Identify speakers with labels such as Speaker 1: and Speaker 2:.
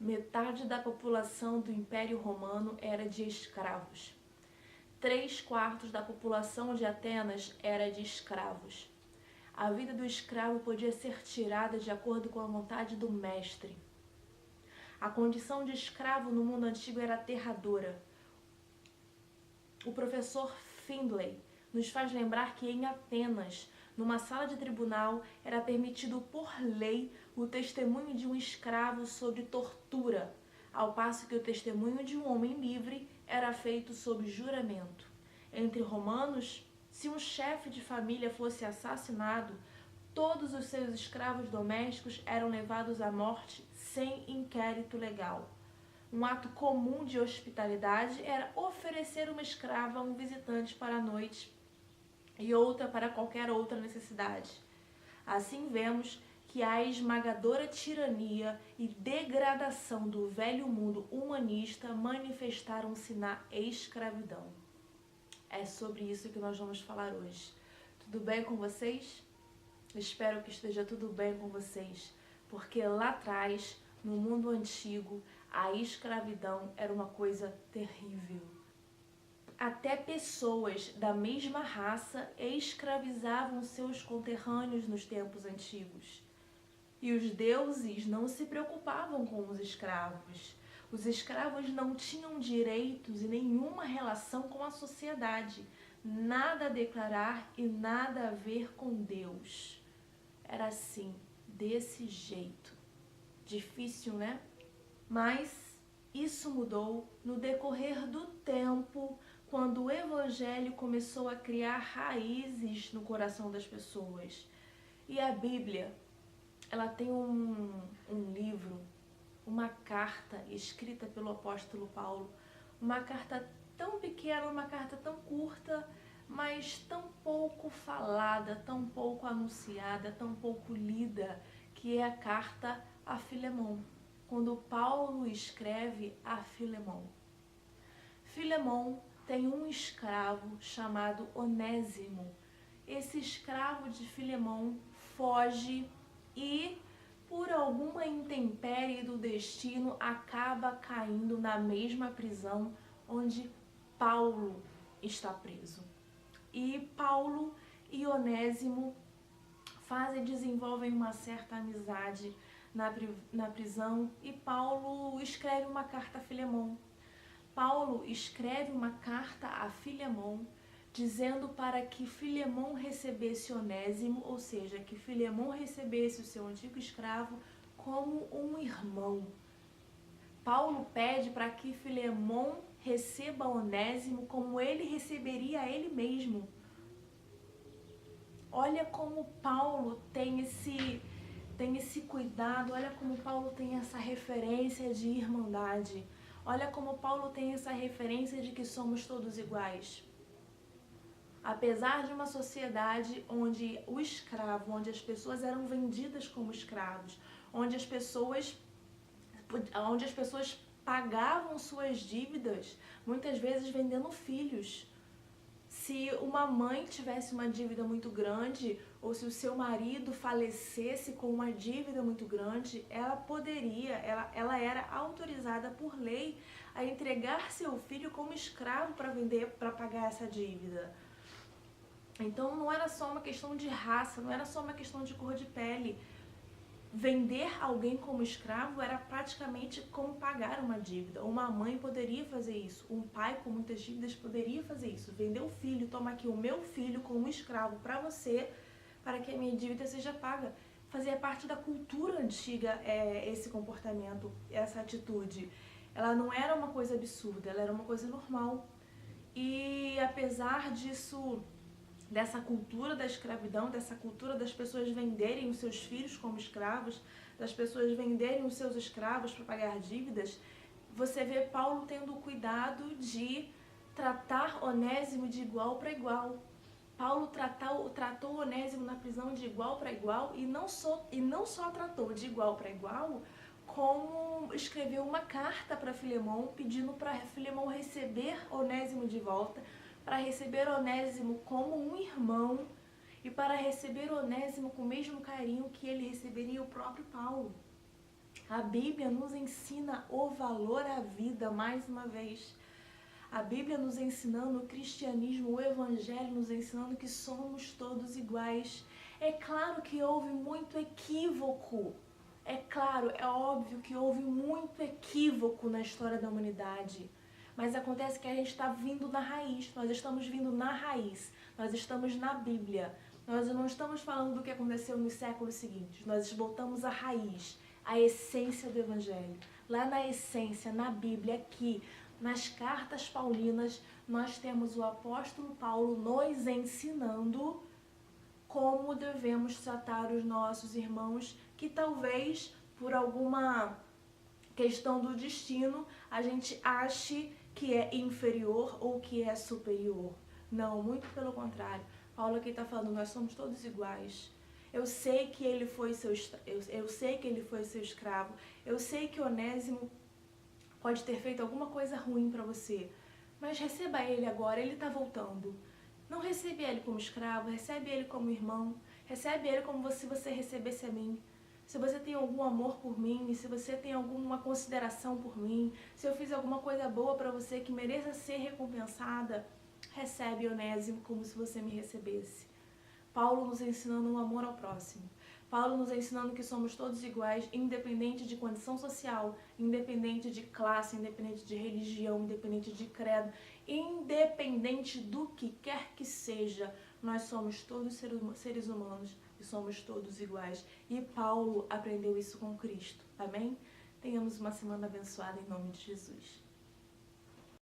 Speaker 1: metade da população do Império Romano era de escravos. 3/4 da população de Atenas era de escravos. A vida do escravo podia ser tirada de acordo com a vontade do mestre. A condição de escravo no mundo antigo era aterradora. O professor Findlay nos faz lembrar que em Atenas, numa sala de tribunal, era permitido por lei o testemunho de um escravo sob tortura, ao passo que o testemunho de um homem livre era feito sob juramento. Entre romanos, se um chefe de família fosse assassinado, todos os seus escravos domésticos eram levados à morte sem inquérito legal. Um ato comum de hospitalidade era oferecer uma escrava a um visitante para a noite e outra para qualquer outra necessidade. Assim vemos que a esmagadora tirania e degradação do velho mundo humanista manifestaram-se na escravidão. É sobre isso que nós vamos falar hoje. Tudo bem com vocês? Espero que esteja tudo bem com vocês, porque lá atrás, no mundo antigo, a escravidão era uma coisa terrível. Até pessoas da mesma raça escravizavam seus conterrâneos nos tempos antigos. E os deuses não se preocupavam com os escravos. Os escravos não tinham direitos e nenhuma relação com a sociedade, nada a declarar e nada a ver com Deus. Era assim, desse jeito. Difícil, né? Mas isso mudou no decorrer do tempo, quando o Evangelho começou a criar raízes no coração das pessoas. E a Bíblia, ela tem um livro, uma carta escrita pelo apóstolo Paulo, uma carta tão pequena, uma carta tão curta, mas tão pouco falada, tão pouco anunciada, tão pouco lida, que é a carta a Filemon. Quando Paulo escreve a Filemon. Filemon tem um escravo chamado Onésimo. Esse escravo de Filemon foge e, por alguma intempérie do destino, acaba caindo na mesma prisão onde Paulo está preso. E Paulo e Onésimo desenvolvem uma certa amizade na prisão e Paulo escreve uma carta a Filemon. Paulo escreve uma carta a Filemon dizendo para que Filemon recebesse Onésimo, ou seja, que Filemon recebesse o seu antigo escravo como um irmão. Paulo pede para que Filemon receba Onésimo como ele receberia a ele mesmo. Olha como Paulo tem esse cuidado, olha como Paulo tem essa referência de irmandade. Olha como Paulo tem essa referência de que somos todos iguais. Apesar de uma sociedade onde o escravo, onde as pessoas eram vendidas como escravos, onde as pessoas pagavam suas dívidas, muitas vezes vendendo filhos. Se uma mãe tivesse uma dívida muito grande, ou se o seu marido falecesse com uma dívida muito grande, ela era autorizada por lei a entregar seu filho como escravo para pagar essa dívida. Então não era só uma questão de raça, não era só uma questão de cor de pele. Vender alguém como escravo era praticamente como pagar uma dívida. Uma mãe poderia fazer isso, um pai com muitas dívidas poderia fazer isso. Vender o filho, toma aqui o meu filho como escravo para você, para que a minha dívida seja paga. Fazia parte da cultura antiga esse comportamento, essa atitude. Ela não era uma coisa absurda, ela era uma coisa normal. E apesar disso, dessa cultura da escravidão, dessa cultura das pessoas venderem os seus filhos como escravos, das pessoas venderem os seus escravos para pagar dívidas, você vê Paulo tendo o cuidado de tratar Onésimo de igual para igual. Paulo tratou Onésimo na prisão de igual para igual e não só tratou de igual para igual, como escreveu uma carta para Filemon pedindo para Filemon receber Onésimo de volta, para receber Onésimo como um irmão e para receber Onésimo com o mesmo carinho que ele receberia o próprio Paulo. A Bíblia nos ensina o valor à vida, mais uma vez. A Bíblia nos ensinando o cristianismo, o evangelho nos ensinando que somos todos iguais. É claro que houve muito equívoco. É claro, é óbvio que houve muito equívoco na história da humanidade. Mas acontece que a gente está vindo na raiz, nós estamos vindo na raiz, nós estamos na Bíblia. Nós não estamos falando do que aconteceu nos séculos seguintes, nós voltamos à raiz, à essência do Evangelho. Lá na essência, na Bíblia, aqui, nas cartas paulinas, nós temos o apóstolo Paulo nos ensinando como devemos tratar os nossos irmãos que talvez, por alguma questão do destino, a gente ache que é inferior ou que é superior. Não, muito pelo contrário. Paulo aqui está falando, nós somos todos iguais. Eu sei que ele foi seu escravo. Eu sei que Onésimo pode ter feito alguma coisa ruim para você. Mas receba ele agora, ele está voltando. Não recebe ele como escravo, recebe ele como irmão. Recebe ele como se você recebesse a mim. Se você tem algum amor por mim, se você tem alguma consideração por mim, se eu fiz alguma coisa boa para você que mereça ser recompensada, recebe Onésimo como se você me recebesse. Paulo nos ensinando um amor ao próximo. Paulo nos ensinando que somos todos iguais, independente de condição social, independente de classe, independente de religião, independente de credo, independente do que quer que seja, nós somos todos seres humanos e somos todos iguais. E Paulo aprendeu isso com Cristo. Amém? Tenhamos uma semana abençoada em nome de Jesus.